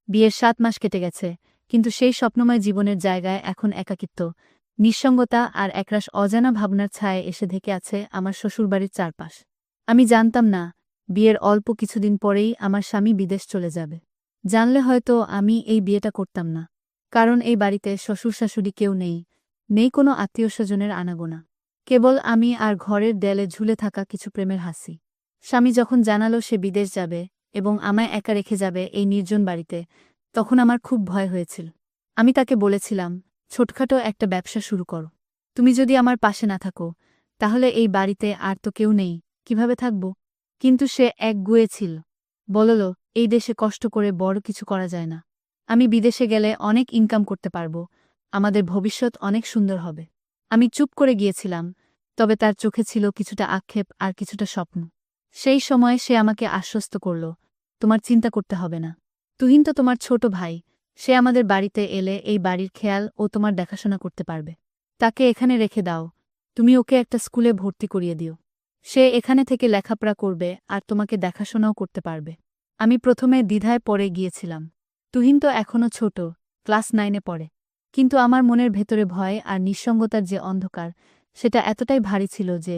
বিয়ের ৭ মাস কেটে গেছে, কিন্তু সেই স্বপ্নময় জীবনের জায়গায় এখন একাকিত্ব, নিঃসঙ্গতা আর একরাশ অজানা ভাবনার ছায়ায় এসে ঢেকে আছে আমার শ্বশুরবাড়ির চারপাশ। আমি জানতাম না, বিয়ের অল্প কিছুদিন পরেই আমার স্বামী বিদেশ চলে যাবে। জানলে হয়তো আমি এই বিয়েটা করতাম না। কারণ এই বাড়িতে শ্বশুর-শাশুড়ি কেউ নেই, নেই কোনো আত্মীয়স্বজনের আনাগোনা। কেবল আমি আর ঘরের দেয়ালে ঝুলে থাকা কিছু প্রেমের হাসি। স্বামী যখন জানালো সে বিদেশ যাবে এবং আমায় একা রেখে যাবে এই নির্জন বাড়িতে, তখন আমার খুব ভয় হয়েছিল। আমি তাকে বলেছিলাম, ছোটখাটো একটা ব্যবসা শুরু করো। তুমি যদি আমার পাশে না থাকো, তাহলে এই বাড়িতে আর তো কেউ নেই, কিভাবে থাকব? কিন্তু সে একগুঁয়ে ছিল। বলল, এই দেশে কষ্ট করে বড় কিছু করা যায় না। আমি বিদেশে গেলে অনেক ইনকাম করতে পারব, আমাদের ভবিষ্যৎ অনেক সুন্দর হবে। আমি চুপ করে গিয়েছিলাম, তবে তার চোখে ছিল কিছুটা আক্ষেপ আর কিছুটা স্বপ্ন। সেই সময় সে আমাকে আশ্বস্ত করল, তোমার চিন্তা করতে হবে না। তুহিন তো তোমার ছোট ভাই, সে আমাদের বাড়িতে এলে এই বাড়ির খেয়াল ও তোমার দেখাশোনা করতে পারবে। তাকে এখানে রেখে দাও, তুমি ওকে একটা স্কুলে ভর্তি করিয়ে দিও। সে এখানে থেকে লেখাপড়া করবে আর তোমাকে দেখাশোনাও করতে পারবে। আমি প্রথমে দ্বিধায় পড়ে গিয়েছিলাম। তুহিন তো এখনও ছোট, ক্লাস 9-এ পড়ে। কিন্তু আমার মনের ভেতরে ভয় আর নিঃসঙ্গতার যে অন্ধকার, সেটা এতটাই ভারী ছিল যে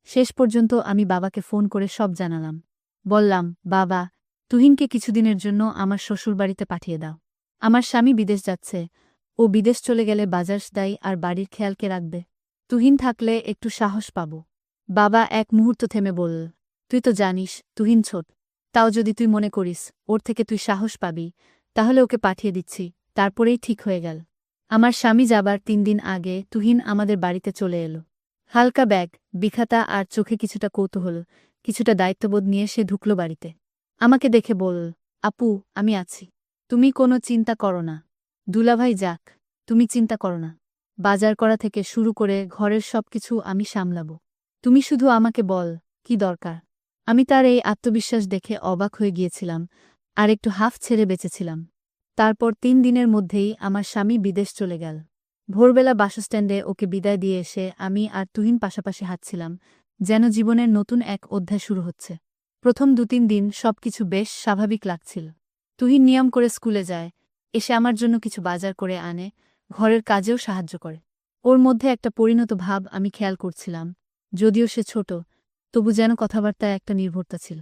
শেষ পর্যন্ত আমি বাবাকে ফোন করে সব জানালাম। বললাম, বাবা, তুহিনকে কিছুদিনের জন্য আমার শ্বশুরবাড়িতে পাঠিয়ে দাও। আমার স্বামী বিদেশ যাচ্ছে, ও বিদেশ চলে গেলে বাজার দায়ী আর বাড়ির খেয়ালকে রাখবে। তুহিন থাকলে একটু সাহস পাব। বাবা এক মুহূর্ত থেমে বলল, তুই তো জানিস তুহিন ছোট, তাও যদি তুই মনে করিস ওর থেকে তুই সাহস পাবি, তাহলে ওকে পাঠিয়ে দিচ্ছি। তারপরেই ঠিক হয়ে গেল। আমার স্বামী যাবার 3 দিন আগে তুহিন আমাদের বাড়িতে চলে এলো। হালকা ব্যাগ, বিখাতা আর চোখে কিছুটা কৌতূহল, কিছুটা দায়িত্ববোধ নিয়ে সে ঢুকল বাড়িতে। আমাকে দেখে বলল, আপু, আমি আছি। তুমি কোনো চিন্তা করো না। দুলাভাই যাক, তুমি চিন্তা করো না। বাজার করা থেকে শুরু করে ঘরের সবকিছু আমি সামলাবো। তুমি শুধু আমাকে বল, কি দরকার। আমি তার এই আত্মবিশ্বাস দেখে অবাক হয়ে গিয়েছিলাম, আর একটু হাফ ছেড়ে বেঁচেছিলাম। তারপর 3 দিনের মধ্যেই আমার স্বামী বিদেশ চলে গেল। ভোরবেলা বাসস্ট্যান্ডে ওকে বিদায় দিয়ে এসে আমি আর তুহিন পাশাপাশি হাঁটছিলাম, যেন জীবনের নতুন এক অধ্যায় শুরু হচ্ছে। প্রথম 2-3 দিন সবকিছু বেশ স্বাভাবিক লাগছিল। তুহিন নিয়ম করে স্কুলে যায়, এসে আমার জন্য কিছু বাজার করে আনে, ঘরের কাজেও সাহায্য করে। ওর মধ্যে একটা পরিণত ভাব আমি খেয়াল করছিলাম, যদিও সে ছোট, তবু যেন কথাবার্তায় একটা নির্ভরতা ছিল।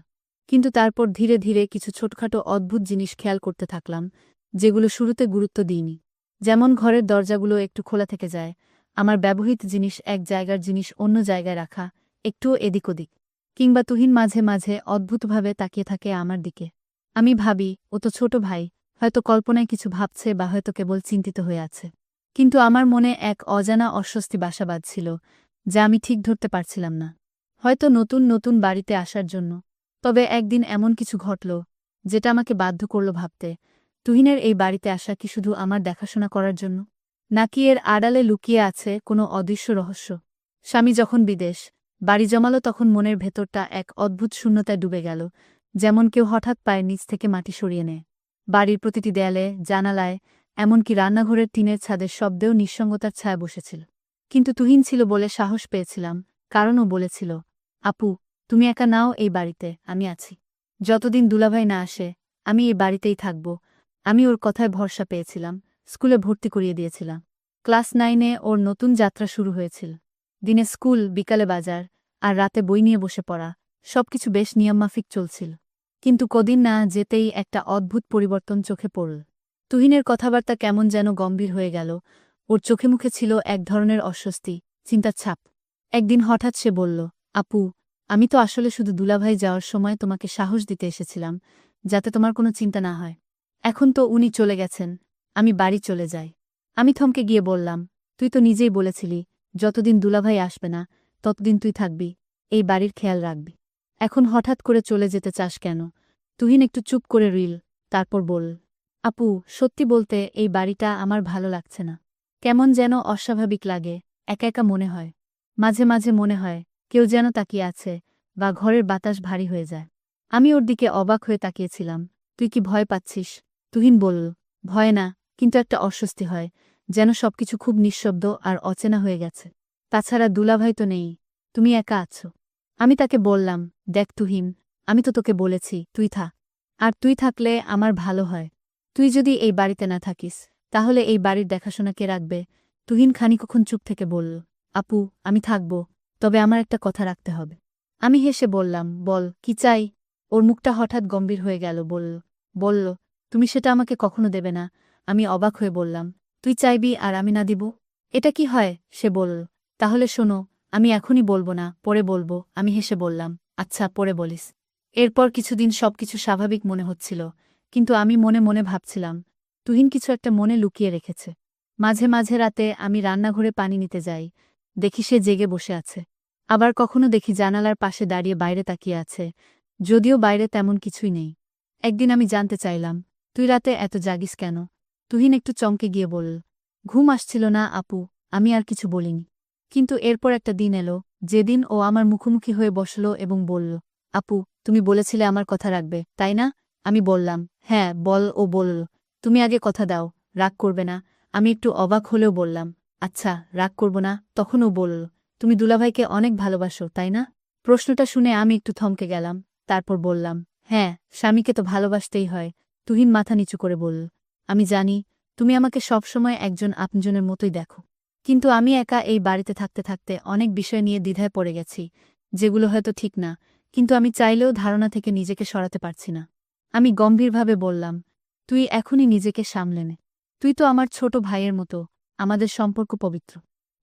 কিন্তু তারপর ধীরে ধীরে কিছু ছোটখাটো অদ্ভুত জিনিস খেয়াল করতে থাকলাম, যেগুলো শুরুতে গুরুত্ব দিইনি। যেমন ঘরের দরজাগুলো একটু খোলা থেকে যায়, আমার ব্যবহৃত জিনিস এক জায়গার জিনিস অন্য জায়গায় রাখা, একটুও এদিক ওদিক। কিংবা তুহিন মাঝে মাঝে অদ্ভুতভাবে তাকিয়ে থাকে আমার দিকে। আমি ভাবি, ও তো ছোট ভাই, হয়তো কল্পনায় কিছু ভাবছে বা হয়তো কেবল চিন্তিত হয়ে আছে। কিন্তু আমার মনে এক অজানা অস্বস্তি বাসা বাঁধছিল, যা আমি ঠিক ধরতে পারছিলাম না। হয়তো নতুন নতুন বাড়িতে আসার জন্য। তবে একদিন এমন কিছু ঘটল, যেটা আমাকে বাধ্য করল ভাবতে, তুহিনের এই বাড়িতে আসা কি শুধু আমার দেখাশোনা করার জন্য, নাকি এর আড়ালে লুকিয়ে আছে কোনো অদৃশ্য রহস্য। স্বামী যখন বিদেশ বাড়ি জমালো, তখন মনের ভেতরটা এক অদ্ভুত শূন্যতায় ডুবে গেল, যেমন কেউ হঠাৎ পায়ের নিচ থেকে মাটি সরিয়ে নেয়। বাড়ির প্রতিটি দেয়ালে, জানালায়, এমনকি রান্নাঘরের টিনের ছাদের শব্দেও নিঃসঙ্গতার ছায়া বসেছিল। কিন্তু তুহিন ছিল বলে সাহস পেয়েছিলাম, কারণ ও বলেছিল, আপু, তুমি একা নাও এই বাড়িতে, আমি আছি। যতদিন দুলাভাই না আসে, আমি এই বাড়িতেই থাকব। আমি ওর কথায় ভরসা পেয়েছিলাম, স্কুলে ভর্তি করিয়ে দিয়েছিলাম। ক্লাস 9-এ ওর নতুন যাত্রা শুরু হয়েছিল। দিনে স্কুল, বিকালে বাজার, আর রাতে বই নিয়ে বসে পড়া, সবকিছু বেশ নিয়মমাফিক চলছিল। কিন্তু কদিন না যেতেই একটা অদ্ভুত পরিবর্তন চোখে পড়ল। তুহিনের কথাবার্তা কেমন যেন গম্ভীর হয়ে গেল, ওর চোখে মুখে ছিল এক ধরনের অস্বস্তি, চিন্তার ছাপ। একদিন হঠাৎ সে বলল, আপু, আমি তো আসলে শুধু দুলাভাই যাওয়ার সময় তোমাকে সাহস দিতে এসেছিলাম, যাতে তোমার কোনো চিন্তা না হয়। এখন তো উনি চলে গেছেন, আমি বাড়ি চলে যাই। আমি থমকে গিয়ে বললাম, তুই তো নিজেই বলেছিলি, যতদিন দুলাভাই আসবে না, ততদিন তুই থাকবি, এই বাড়ির খেয়াল রাখবি। এখন হঠাৎ করে চলে যেতে চাস কেন? তুহিন একটু চুপ করে রইল, তারপর বলল, আপু, সত্যি বলতে এই বাড়িটা আমার ভালো লাগছে না। কেমন যেন অস্বাভাবিক লাগে, একা একা মনে হয়। মাঝে মাঝে মনে হয় কেউ যেন তাকিয়ে আছে, বা ঘরের বাতাস ভারী হয়ে যায়। আমি ওর দিকে অবাক হয়ে তাকিয়েছিলাম। তুই কি ভয় পাচ্ছিস? তুহিন বলল, ভয় না, কিন্তু একটা অস্বস্তি হয়, যেন সবকিছু খুব নিঃশব্দ আর অচেনা হয়ে গেছে। তাছাড়া দুলাভাই তো নেই, তুমি একা আছো। আমি তাকে বললাম, দেখ তুহিন, আমি তো তোকে বলেছি তুই থাক। আর তুই থাকলে আমার ভালো হয়। তুই যদি এই বাড়িতে না থাকিস তাহলে এই বাড়ির দেখাশোনা কে রাখবে? তুহিন খানিকক্ষণ চুপ থেকে বলল, আপু, আমি থাকব, তবে আমার একটা কথা রাখতে হবে। আমি হেসে বললাম, বল, কি চাই? ওর মুখটা হঠাৎ গম্ভীর হয়ে গেল। বলল, তুমি সেটা আমাকে কখনো দেবে না। আমি অবাক হয়ে বললাম, তুই চাইবি আর আমি না দিব? এটা কি হয়? সে বলল, তাহলে শোনো, আমি এখনই বলবো না, পরে বলবো। আমি হেসে বললাম, আচ্ছা, পরে বলিস। এরপর কিছুদিন সবকিছু স্বাভাবিক মনে হচ্ছিল, কিন্তু আমি মনে মনে ভাবছিলাম তুহিন কিছু একটা মনে লুকিয়ে রেখেছে। মাঝে মাঝে রাতে আমি রান্নাঘরে পানি নিতে যাই, দেখি সে জেগে বসে আছে। আবার কখনো দেখি জানালার পাশে দাঁড়িয়ে বাইরে তাকিয়ে আছে, যদিও বাইরে তেমন কিছুই নেই। একদিন আমি জানতে চাইলাম, তুই রাতে এত জাগিস কেন? তুহিন একটু চমকে গিয়ে বলল, ঘুম আসছিল না আপু। আমি আর কিছু বলিনি। কিন্তু এরপর একটা দিন এলো, যেদিন ও আমার মুখোমুখি হয়ে বসল এবং বলল, আপু, তুমি বলেছিলে আমার কথা রাখবে, তাই না? আমি বললাম, হ্যাঁ, বল। ও বলল, তুমি আগে কথা দাও, রাগ করবে না। আমি একটু অবাক হলেও বললাম, আচ্ছা, রাগ করব না। তখন ও বলল, তুমি দুলাভাইকে অনেক ভালোবাসো, তাই না? প্রশ্নটা শুনে আমি একটু থমকে গেলাম, তারপর বললাম, হ্যাঁ, স্বামীকে তো ভালোবাসতেই হয়। তুহিন মাথা নিচু করে বলল, আমি জানি, তুমি আমাকে সবসময় একজন আপনজনের মতোই দেখো। কিন্তু আমি একা এই বাড়িতে থাকতে থাকতে অনেক বিষয় নিয়ে দ্বিধায় পড়ে গেছি, যেগুলো হয়তো ঠিক না, কিন্তু আমি চাইলেও ধারণা থেকে নিজেকে সরাতে পারছি না। আমি গম্ভীরভাবে বললাম, তুই এখনই নিজেকে সামলে নে। তুই তো আমার ছোট ভাইয়ের মতো, আমাদের সম্পর্ক পবিত্র।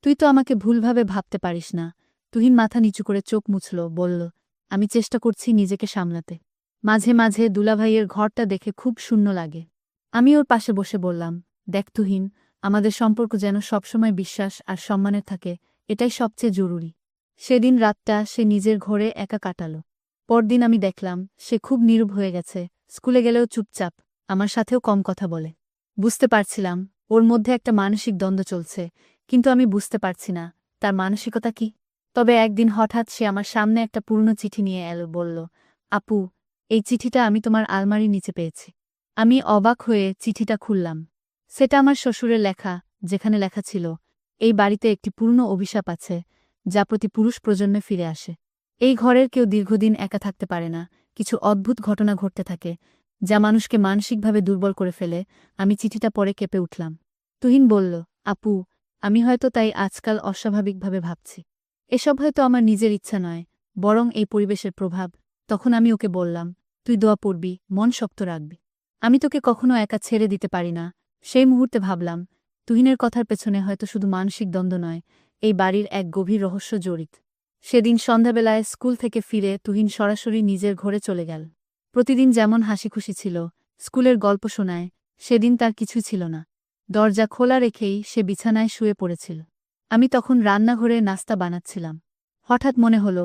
তুই তো আমাকে ভুলভাবে ভাবতে পারিস না। তুহিন মাথা নিচু করে চোখ মুছল, বলল, আমি চেষ্টা করছি নিজেকে সামলাতে। মাঝে মাঝে দুলাভাইয়ের ঘরটা দেখে খুব শূন্য লাগে। আমি ওর পাশে বসে বললাম, দেখ তুহিন, আমাদের সম্পর্ক যেন সবসময় বিশ্বাস আর সম্মানের থাকে, এটাই সবচেয়ে জরুরি। সেদিন রাতটা সে নিজের ঘরে একা কাটাল। পরদিন আমি দেখলাম সে খুব নীরব হয়ে গেছে, স্কুলে গেলেও চুপচাপ, আমার সাথেও কম কথা বলে। বুঝতে পারছিলাম ওর মধ্যে একটা মানসিক দ্বন্দ্ব চলছে, কিন্তু আমি বুঝতে পারছি না তার মানসিকতা কি। তবে একদিন হঠাৎ সে আমার সামনে একটা পুরনো চিঠি নিয়ে এলো, বলল, আপু, এই চিঠিটা আমি তোমার আলমারির নিচে পেয়েছি। আমি অবাক হয়ে চিঠিটা খুললাম। সেটা আমার শ্বশুরের লেখা, যেখানে লেখা ছিল, এই বাড়িতে একটি পূর্ণ অভিশাপ আছে, যা প্রতি পুরুষ প্রজন্মে ফিরে আসে। এই ঘরের কেউ দীর্ঘদিন একা থাকতে পারে না, কিছু অদ্ভুত ঘটনা ঘটতে থাকে, যা মানুষকে মানসিকভাবে দুর্বল করে ফেলে। আমি চিঠিটা পড়ে কেঁপে উঠলাম। তুহিন বলল, আপু, আমি হয়তো তাই আজকাল অস্বাভাবিকভাবে ভাবছি। এসব হয়তো আমার নিজের ইচ্ছা নয়, বরং এই পরিবেশের প্রভাব। তখন আমি ওকে বললাম, তুই দোয়া পড়বি, মন শক্ত রাখবি। আমি তোকে কখনো একা ছেড়ে দিতে পারি না। সেই মুহূর্তে ভাবলাম, তুহিনের কথার পেছনে হয়তো শুধু মানসিক দ্বন্দ্ব নয়, এই বাড়ির এক গভীর রহস্য জড়িত। সেদিন সন্ধ্যাবেলায় স্কুল থেকে ফিরে তুহিন সরাসরি নিজের ঘরে চলে গেল। প্রতিদিন যেমন হাসিখুশি ছিল, স্কুলের গল্প শোনায়, সেদিন তার কিছু ছিল না। দরজা খোলা রেখেই সে বিছানায় শুয়ে পড়েছিল। আমি তখন রান্নাঘরে নাস্তা বানাচ্ছিলাম। হঠাৎ মনে হল,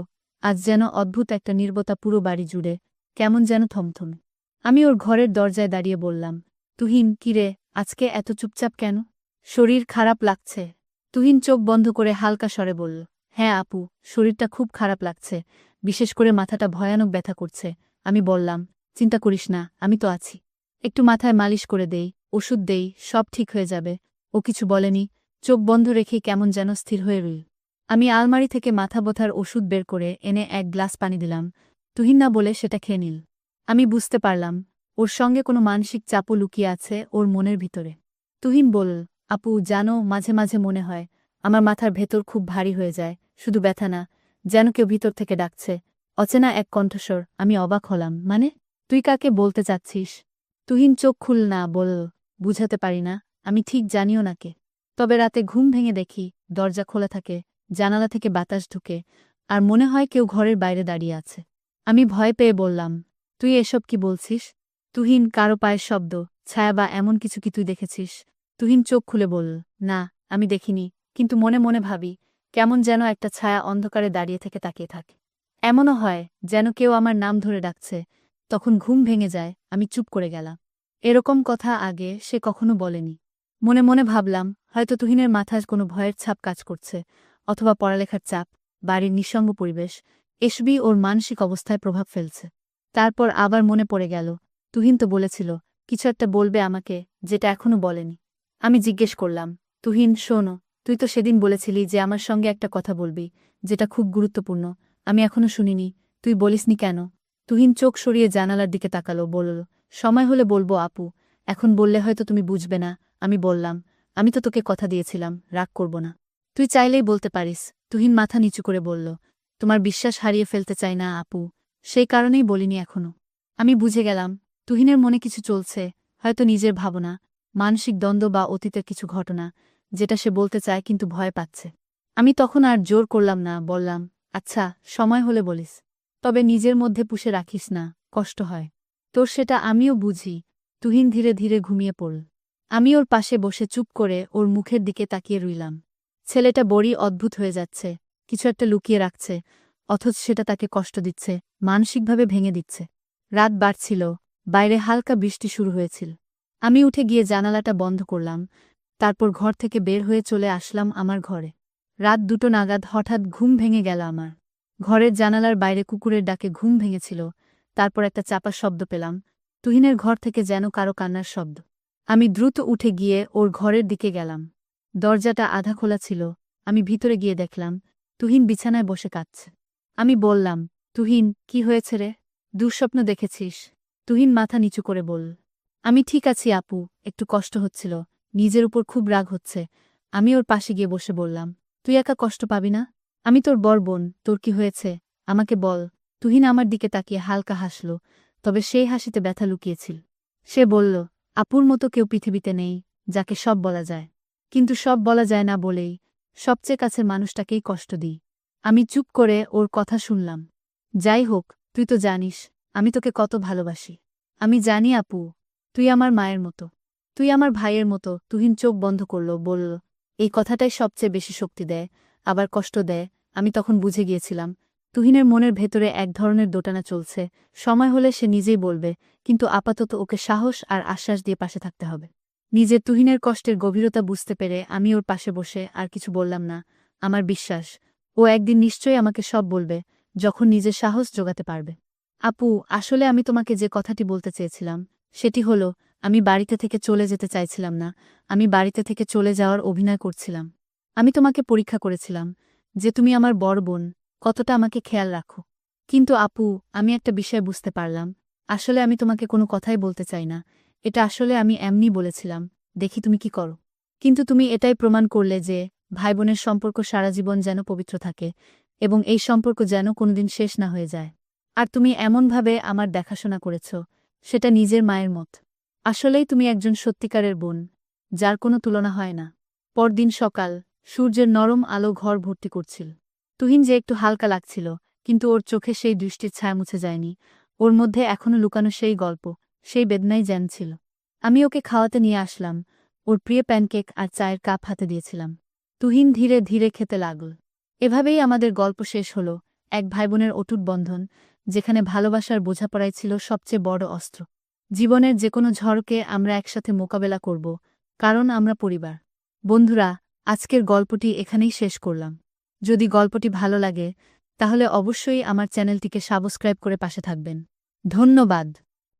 আজ যেন অদ্ভুত একটা নীরবতা পুরো বাড়ি জুড়ে, কেমন যেন থমথমে। আমি ওর ঘরের দরজায় দাঁড়িয়ে বললাম, তুহিন, কিরে, আজকে এত চুপচাপ কেন? শরীর খারাপ লাগছে? তুহিন চোখ বন্ধ করে হালকা স্বরে বলল, হ্যাঁ আপু, শরীরটা খুব খারাপ লাগছে, বিশেষ করে মাথাটা ভয়ানক ব্যথা করছে। আমি বললাম, চিন্তা করিস না, আমি তো আছি। একটু মাথায় মালিশ করে দেই, ওষুধ দেই, সব ঠিক হয়ে যাবে। ও কিছু বলেনি, চোখ বন্ধ রেখেই কেমন যেন স্থির হয়ে রইল। আমি আলমারি থেকে মাথা ব্যথার ওষুধ বের করে এনে এক গ্লাস পানি দিলাম। তুহিন না বলে সেটা খেয়ে নিল। আমি বুঝতে পারলাম ওর সঙ্গে কোনো মানসিক চাপও লুকিয়ে আছে ওর মনের ভিতরে। তুহিন বলল, আপু, জানো, মাঝে মাঝে মনে হয় আমার মাথার ভেতর খুব ভারী হয়ে যায়, শুধু ব্যথা না, যেন কেউ ভিতর থেকে ডাকছে। অচেনা এক কণ্ঠস্বর। আমি অবাক হলাম, মানে? তুই কাকে বলতে চাচ্ছিস? তুহিন চোখ খুল না বলল, বুঝাতে পারি না, আমি ঠিক জানিও না কে। তবে রাতে ঘুম ভেঙে দেখি দরজা খোলা থাকে, জানালা থেকে বাতাস ঢুকে, আর মনে হয় কেউ ঘরের বাইরে দাঁড়িয়ে আছে। আমি ভয় পেয়ে বললাম, তুই এসব কি বলছিস? তুহিন, কারো পায়ের শব্দ, ছায়া বা এমন কিছু কি তুই দেখেছিস? তুহিন চোখ খুলে বলল, না, আমি দেখিনি, কিন্তু মনে মনে ভাবি, কেমন যেন একটা ছায়া অন্ধকারে দাঁড়িয়ে থেকে তাকিয়ে থাকে। এমনও হয় যেন কেউ আমার নাম ধরে ডাকছে। তখন ঘুম ভেঙে যায়, আমি চুপ করে গেলাম। এরকম কথা আগে সে কখনো বলেনি। মনে মনে ভাবলাম, হয়তো তুহিনের মাথায় কোনো ভয়ের ছাপ কাজ করছে, অথবা পড়ালেখার চাপ, বাড়ির নিঃসঙ্গ পরিবেশ, এসবই ওর মানসিক অবস্থায় প্রভাব ফেলছে। তারপর আবার মনে পড়ে গেল, তুহিন তো বলেছিল কিছু একটা বলবে আমাকে, যেটা এখনো বলেনি। আমি জিজ্ঞেস করলাম, তুহিন, শোনো, তুই তো সেদিন বলেছিলি যে আমার সঙ্গে একটা কথা বলবি, যেটা খুব গুরুত্বপূর্ণ। আমি এখনো শুনিনি, তুই বলিসনি কেন? তুহিন চোখ সরিয়ে জানালার দিকে তাকালো, বলল, সময় হলে বলবো আপু, এখন বললে হয়তো তুমি বুঝবে না। আমি বললাম, আমি তো তোকে কথা দিয়েছিলাম, রাগ করব না। তুই চাইলেই বলতে পারিস। তুহিন মাথা নিচু করে বলল, তোমার বিশ্বাস হারিয়ে ফেলতে চাই না আপু, সেই কারণেই বলিনি এখনো। আমি বুঝে গেলাম, তুহিনের মনে কিছু চলছে, হয়তো নিজের ভাবনা, মানসিক দ্বন্দ্ব বা অতীতের কিছু ঘটনা, যেটা সে বলতে চায় কিন্তু ভয় পাচ্ছে। আমি তখন আর জোর করলাম না, বললাম, আচ্ছা, সময় হলে বলিস। তবে নিজের মধ্যে পুষে রাখিস না, কষ্ট হয়। তোর সেটা আমিও বুঝি। তুহিন ধীরে ধীরে ঘুমিয়ে পড়ল। আমি ওর পাশে বসে চুপ করে ওর মুখের দিকে তাকিয়ে রইলাম। ছেলেটা বড়ই অদ্ভুত হয়ে যাচ্ছে, কিছু একটা লুকিয়ে রাখছে, অথচ সেটা তাকে কষ্ট দিচ্ছে, মানসিকভাবে ভেঙে দিচ্ছে। রাত বাড়ছিল, বাইরে হালকা বৃষ্টি শুরু হয়েছিল। আমি উঠে গিয়ে জানালাটা বন্ধ করলাম, তারপর ঘর থেকে বের হয়ে চলে আসলাম আমার ঘরে। রাত 2টো নাগাদ হঠাৎ ঘুম ভেঙে গেল আমার। ঘরের জানালার বাইরে কুকুরের ডাকে ঘুম ভেঙেছিল, তারপর একটা চাপা শব্দ পেলাম, তুহিনের ঘর থেকে যেন কারো কান্নার শব্দ। আমি দ্রুত উঠে গিয়ে ওর ঘরের দিকে গেলাম। দরজাটা আধা খোলা ছিল, আমি ভিতরে গিয়ে দেখলাম, তুহিন বিছানায় বসে কাঁদছে। আমি বললাম, তুহিন, কি হয়েছে রে? দুঃস্বপ্ন দেখেছিস? তুহিন মাথা নিচু করে বলল, আমি ঠিক আছি আপু, একটু কষ্ট হচ্ছিল, নিজের উপর খুব রাগ হচ্ছে। আমি ওর পাশে গিয়ে বসে বললাম, তুই একা কষ্ট পাবি না? আমি তোর বড় বোন, তোর কি হয়েছে আমাকে বল। তুহিন আমার দিকে তাকিয়ে হালকা হাসল, তবে সেই হাসিতে ব্যথা লুকিয়েছিল। সে বলল, আপুর মতো কেউ পৃথিবীতে নেই, যাকে সব বলা যায়। কিন্তু সব বলা যায় না বলেই সবচেয়ে কাছের মানুষটাকেই কষ্ট দিই। আমি চুপ করে ওর কথা শুনলাম। যাই হোক, তুই তো জানিস আমি তোকে কত ভালোবাসি। আমি জানি আপু, তুই আমার মায়ের মতো, তুই আমার ভাইয়ের মতো। তুহিন চোখ বন্ধ করল, বলল, এই কথাটাই সবচেয়ে বেশি শক্তি দেয়, আবার কষ্ট দেয়। আমি তখন বুঝে গিয়েছিলাম, তুহিনের মনের ভেতরে এক ধরনের দোটানা চলছে, সময় হলে সে নিজেই বলবে, কিন্তু আপাতত ওকে সাহস আর আশ্বাস দিয়ে পাশে থাকতে হবে। নিজের তুহিনের কষ্টের গভীরতা বুঝতে পেরে আমি ওর পাশে বসে আর কিছু বললাম না। আমার বিশ্বাস, ও একদিন নিশ্চয়ই আমাকে সব বলবে, যখন নিজের সাহস জোগাতে পারবে। আপু, আসলে আমি তোমাকে যে কথাটি বলতে চেয়েছিলাম, সেটি হলো, আমি বাড়িতে থেকে চলে যেতে চাইছিলাম না, আমি বাড়িতে থেকে চলে যাওয়ার অভিনয় করছিলাম। আমি তোমাকে পরীক্ষা করেছিলাম, যে তুমি আমার বড় বোন, কতটা আমাকে খেয়াল রাখো। কিন্তু আপু, আমি একটা বিষয় বুঝতে পারলাম, আসলে আমি তোমাকে কোনো কথাই বলতে চাই না, এটা আসলে আমি এমনি বলেছিলাম, দেখি তুমি কি করো। কিন্তু তুমি এটাই প্রমাণ করলে যে, ভাই বোনের সম্পর্ক সারা জীবন যেন পবিত্র থাকে, এবং এই সম্পর্ক যেন কোনোদিন শেষ না হয়ে যায়। আর তুমি এমনভাবে আমার দেখাশোনা করেছ, সেটা নিজের মায়ের মত। আসলেই তুমি একজন সত্যিকারের বোন, যার কোনো তুলনা হয় না। পরদিন সকাল, সূর্যের নরম আলো ঘর ভর্তি করছিল। তুহিন যে একটু হালকা লাগছিল, কিন্তু ওর চোখে সেই দৃষ্টির ছায়া মুছে যায়নি, ওর মধ্যে এখনো লুকানো সেই গল্প, সেই বেদনাই ছিল। আমি ওকে খাওয়াতে নিয়ে আসলাম, ওর প্রিয় প্যানকেক আর চায়ের কাপ হাতে দিয়েছিলাম। তুহিন ধীরে ধীরে খেতে লাগল। এভাবেই আমাদের গল্প শেষ হল, এক ভাইবোনের অটুট বন্ধন, যেখানে ভালোবাসার বোঝাপড়াই ছিল সবচেয়ে বড় অস্ত্র। জীবনের যে কোনো ঝড়কে আমরা একসাথে মোকাবেলা করব, কারণ আমরা পরিবার। বন্ধুরা, আজকের গল্পটি এখানেই শেষ করলাম। যদি গল্পটি ভালো লাগে, তাহলে অবশ্যই আমার চ্যানেলটিকে সাবস্ক্রাইব করে পাশে থাকবেন। ধন্যবাদ।